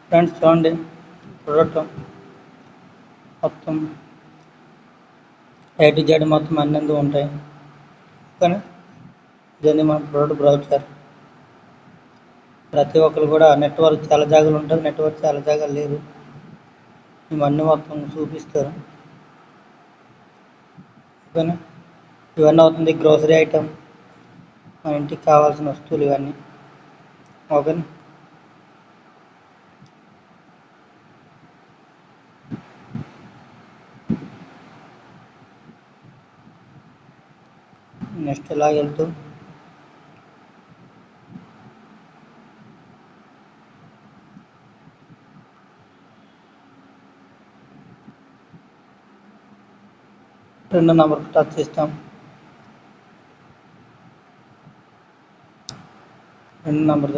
Friends చూడండి, product మొత్తం A to Z మొత్తం అన్నీ ఉంటాయి. కానీ దీన్ని మన ప్రోడక్ట్ బ్రౌజర్. ప్రతి ఒక్కరు కూడా నెట్వర్క్ చాలా జాగాలు ఉంటుంది, నెట్వర్క్ చాలా జాగాలు లేదు. ఇవన్నీ మొత్తం చూపిస్తారు. ఓకేనా, ఇవన్నీ అవుతుంది గ్రోసరీ ఐటమ్, మన ఇంటికి కావాల్సిన వస్తువులు ఇవన్నీ. ఓకేనా, నెక్స్ట్ ఇలా వెళ్తూ రెండో నెంబర్ టచ్ చేస్తాం. రెండో నెంబర్